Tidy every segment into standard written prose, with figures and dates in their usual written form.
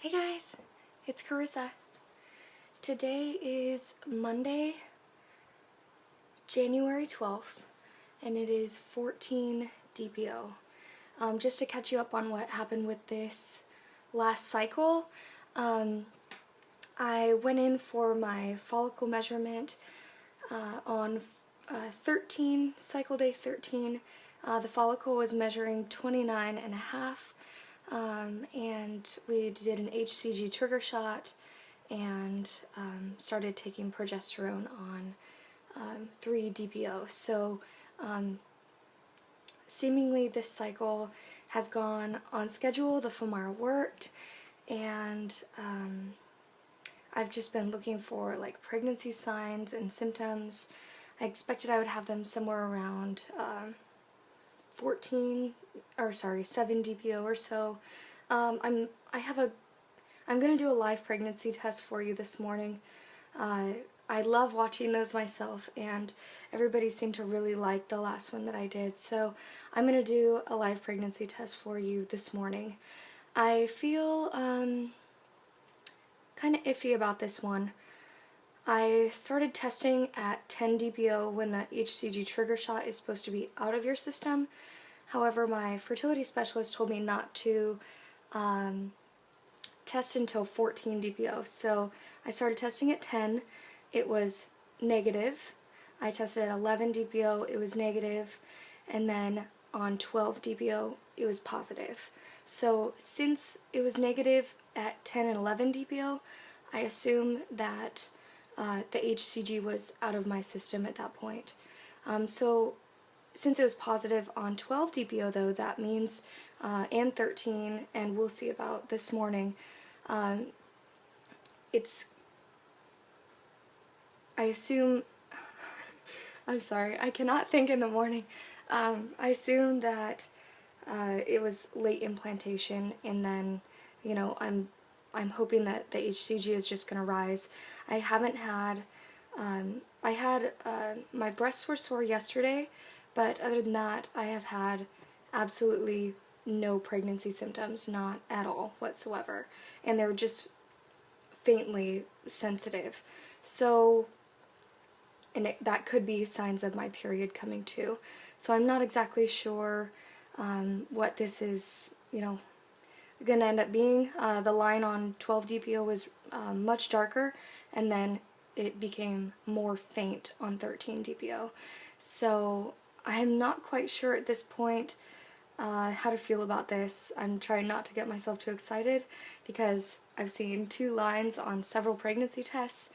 Hey guys, it's Carissa. Today is Monday, January 12th, and it is 14 DPO. Just to catch you up on what happened with this last cycle, I went in for my follicle measurement on 13, cycle day 13. The follicle was measuring 29 and a half. And we did an HCG trigger shot and started taking progesterone on 3 DPO. So seemingly this cycle has gone on schedule, the Femara worked, and I've just been looking for like pregnancy signs and symptoms. I expected I would have them somewhere around 7 DPO or so. I'm gonna do a live pregnancy test for you this morning. I love watching those myself, and everybody seemed to really like the last one that I did, so I'm gonna do a live pregnancy test for you this morning. I feel kind of iffy about this one. I started testing at 10 DPO when the HCG trigger shot is supposed to be out of your system. However, my fertility specialist told me not to test until 14 DPO. So I started testing at 10. It was negative. I tested at 11 DPO. It was negative. And then on 12 DPO, it was positive. So since it was negative at 10 and 11 DPO, I assume that the HCG was out of my system at that point. So since it was positive on 12 DPO though, that means, and 13, and we'll see about this morning, I assume, I'm sorry, I cannot think in the morning. I assume that it was late implantation, and then, you know, I'm hoping that the HCG is just going to rise. I haven't had, my breasts were sore yesterday, but other than that, I have had absolutely no pregnancy symptoms, not at all whatsoever, and they were just faintly sensitive. So, and that could be signs of my period coming too. So I'm not exactly sure what this is, you know, going to end up being. The line on 12 DPO was much darker, and then it became more faint on 13 DPO. So I'm not quite sure at this point how to feel about this. I'm trying not to get myself too excited because I've seen 2 lines on several pregnancy tests,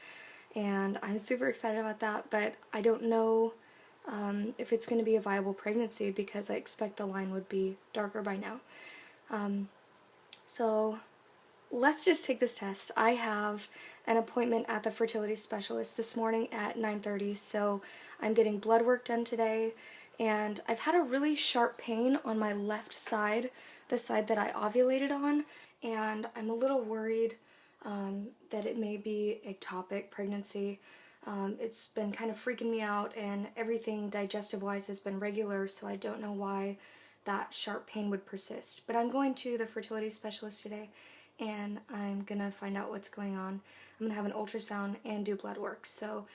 and I'm super excited about that, but I don't know if it's going to be a viable pregnancy because I expect the line would be darker by now. So let's just take this test. I have an appointment at the fertility specialist this morning at 9:30, so I'm getting blood work done today, and I've had a really sharp pain on my left side, the side that I ovulated on, and I'm a little worried that it may be ectopic pregnancy. It's been kind of freaking me out, and everything digestive-wise has been regular, so I don't know why that sharp pain would persist. But I'm going to the fertility specialist today, and I'm gonna find out what's going on. I'm gonna have an ultrasound and do blood work. So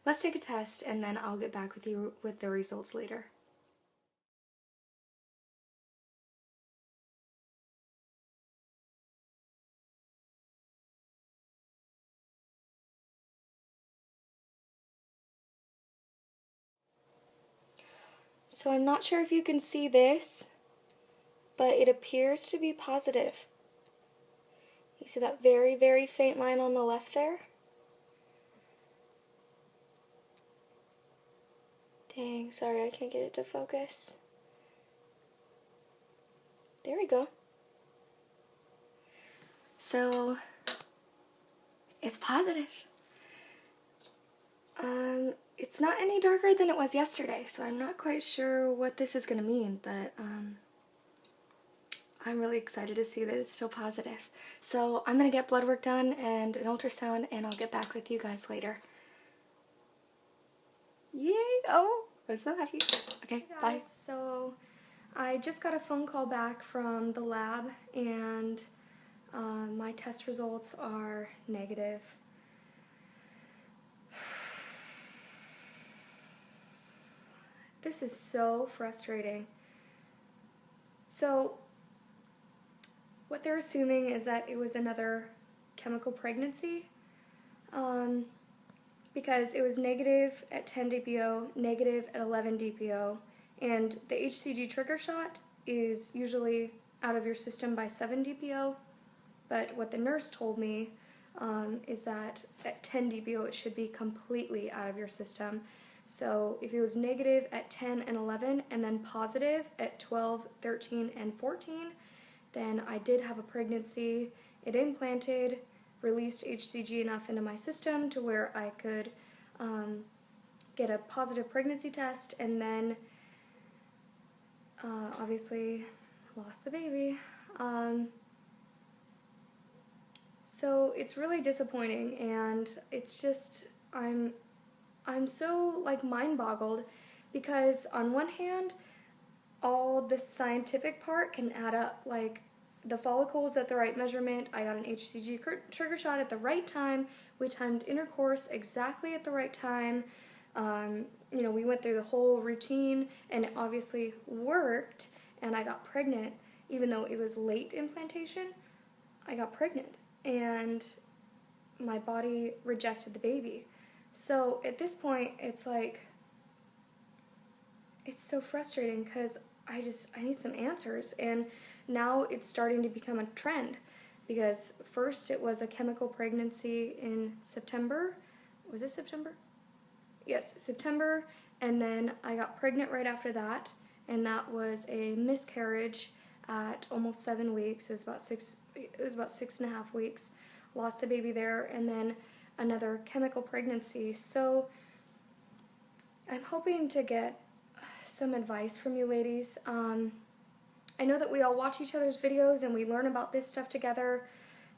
let's take a test, and then I'll get back with you with the results later. So I'm not sure if you can see this, but it appears to be positive. You see that very, very faint line on the left there? Dang, sorry, I can't get it to focus. There we go. So, it's positive. It's not any darker than it was yesterday, so I'm not quite sure what this is going to mean, but I'm really excited to see that it's still positive. So I'm going to get blood work done and an ultrasound, and I'll get back with you guys later. Yay! Oh, I'm so happy. Okay, bye. So I just got a phone call back from the lab, and my test results are negative. This is so frustrating. So, what they're assuming is that it was another chemical pregnancy, because it was negative at 10 DPO, negative at 11 DPO, and the HCG trigger shot is usually out of your system by 7 DPO, but what the nurse told me is that at 10 DPO it should be completely out of your system. So if it was negative at 10 and 11 and then positive at 12, 13, and 14, then I did have a pregnancy. It implanted, released HCG enough into my system to where I could get a positive pregnancy test, and then obviously lost the baby. So it's really disappointing, and it's just, I'm so like mind-boggled, because on one hand, all the scientific part can add up. Like, the follicles at the right measurement, I got an HCG trigger shot at the right time, we timed intercourse exactly at the right time, you know, we went through the whole routine, and it obviously worked, and I got pregnant. Even though it was late implantation, I got pregnant, and my body rejected the baby. So at this point, it's like, it's so frustrating, because I need some answers, and now it's starting to become a trend, because first it was a chemical pregnancy in September. Was it September? Yes, September, and then I got pregnant right after that, and that was a miscarriage at almost 7 weeks. It was about 6.5 weeks. Lost the baby there, and then another chemical pregnancy. So I'm hoping to get some advice from you ladies. I know that we all watch each other's videos and we learn about this stuff together,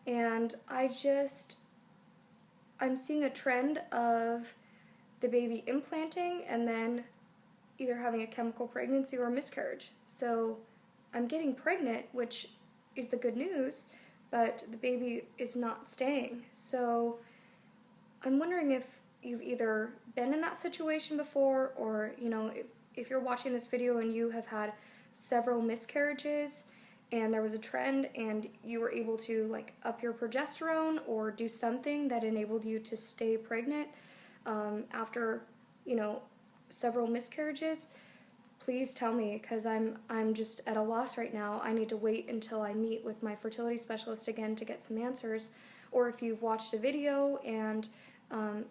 and I'm seeing a trend of the baby implanting and then either having a chemical pregnancy or a miscarriage. So I'm getting pregnant, which is the good news, but the baby is not staying. So I'm wondering if you've either been in that situation before, or, you know, if you're watching this video and you have had several miscarriages and there was a trend and you were able to like up your progesterone or do something that enabled you to stay pregnant after, you know, several miscarriages, please tell me, because I'm just at a loss right now. I need to wait until I meet with my fertility specialist again to get some answers. Or if you've watched a video and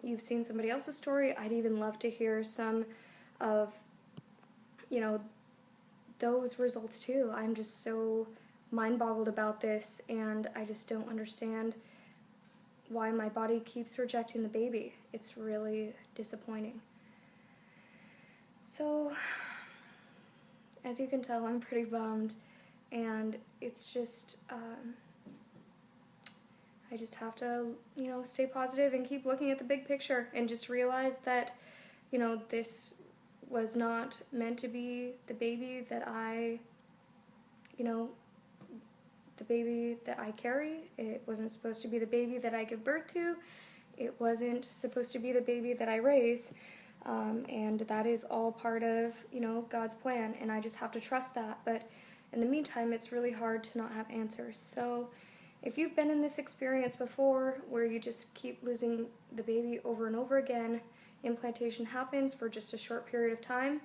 you've seen somebody else's story, I'd even love to hear some of, you know, those results too. I'm just so mind-boggled about this, and I just don't understand why my body keeps rejecting the baby. It's really disappointing. So, as you can tell, I'm pretty bummed, and it's just, I just have to, you know, stay positive and keep looking at the big picture and just realize that, you know, this was not meant to be the baby that I, you know, the baby that I carry. It wasn't supposed to be the baby that I give birth to. It wasn't supposed to be the baby that I raise. And that is all part of, you know, God's plan, and I just have to trust that. But in the meantime, it's really hard to not have answers. So if you've been in this experience before where you just keep losing the baby over and over again, implantation happens for just a short period of time,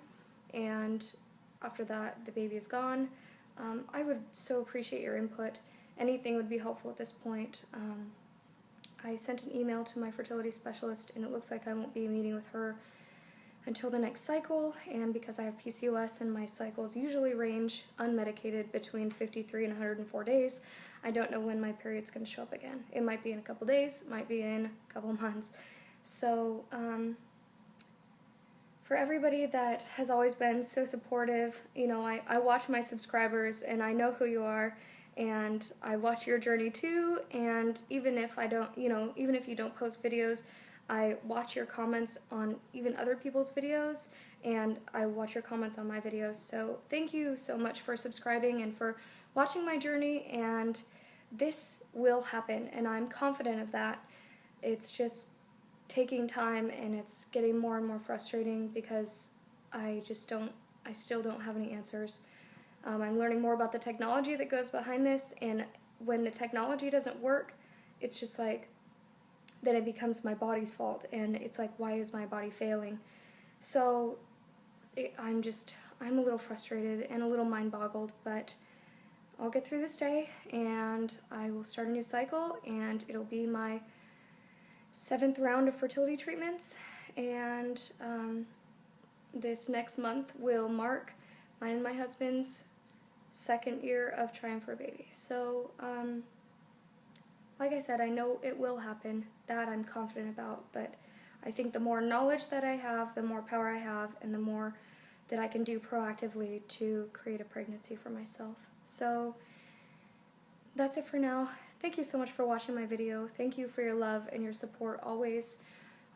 and after that the baby is gone, I would so appreciate your input. Anything would be helpful at this point. I sent an email to my fertility specialist, and it looks like I won't be meeting with her until the next cycle, and because I have PCOS and my cycles usually range unmedicated between 53 and 104 days, I don't know when my period's going to show up again. It might be in a couple days, might be in a couple months. So for everybody that has always been so supportive, you know, I watch my subscribers and I know who you are, and I watch your journey too, and even if I don't, you know, even if you don't post videos, I watch your comments on even other people's videos, and I watch your comments on my videos. So thank you so much for subscribing and for watching my journey and this will happen, and I'm confident of that. It's just taking time, and it's getting more and more frustrating because I still don't have any answers. I'm learning more about the technology that goes behind this, and when the technology doesn't work, it's just like, then it becomes my body's fault, and it's like, why is my body failing? So I'm a little frustrated and a little mind boggled, but I'll get through this day, and I will start a new cycle, and it'll be my 7th round of fertility treatments, and this next month will mark mine and my husband's 2nd year of trying for a baby. So, like I said, I know it will happen. That I'm confident about, but I think the more knowledge that I have, the more power I have, and the more that I can do proactively to create a pregnancy for myself. So that's it for now. Thank you so much for watching my video. Thank you for your love and your support always.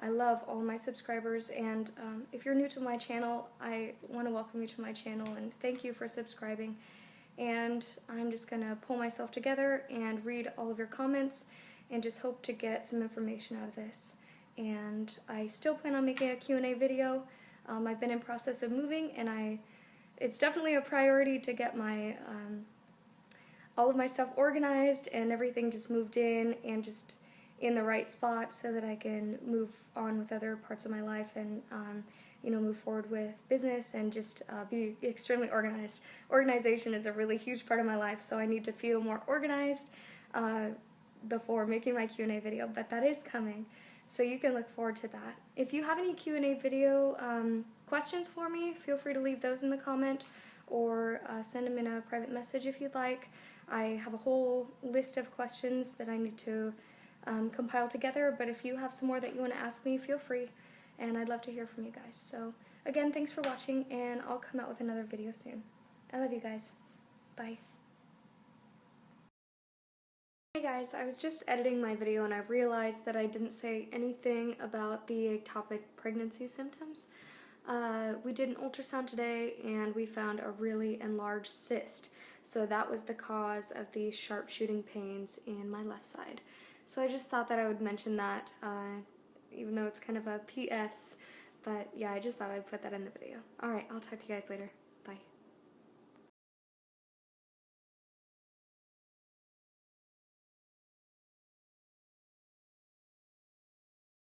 I love all my subscribers, and if you're new to my channel, I want to welcome you to my channel and thank you for subscribing. And I'm just going to pull myself together and read all of your comments and just hope to get some information out of this. And I still plan on making a Q&A video. I've been in process of moving, and it's definitely a priority to get my all of my stuff organized and everything just moved in and just in the right spot so that I can move on with other parts of my life and move forward with business and just be extremely organized. Organization is a really huge part of my life, so I need to feel more organized before making my Q&A video, but that is coming, so you can look forward to that. If you have any Q&A video questions for me, feel free to leave those in the comment or send them in a private message if you'd like. I have a whole list of questions that I need to compile together, but if you have some more that you want to ask me, feel free, and I'd love to hear from you guys. So again, thanks for watching, and I'll come out with another video soon. I love you guys. Bye. Hey guys, I was just editing my video and I realized that I didn't say anything about the ectopic pregnancy symptoms. We did an ultrasound today and we found a really enlarged cyst. So that was the cause of the sharp shooting pains in my left side. So I just thought that I would mention that, even though it's kind of a PS. But yeah, I just thought I'd put that in the video. Alright, I'll talk to you guys later. Bye.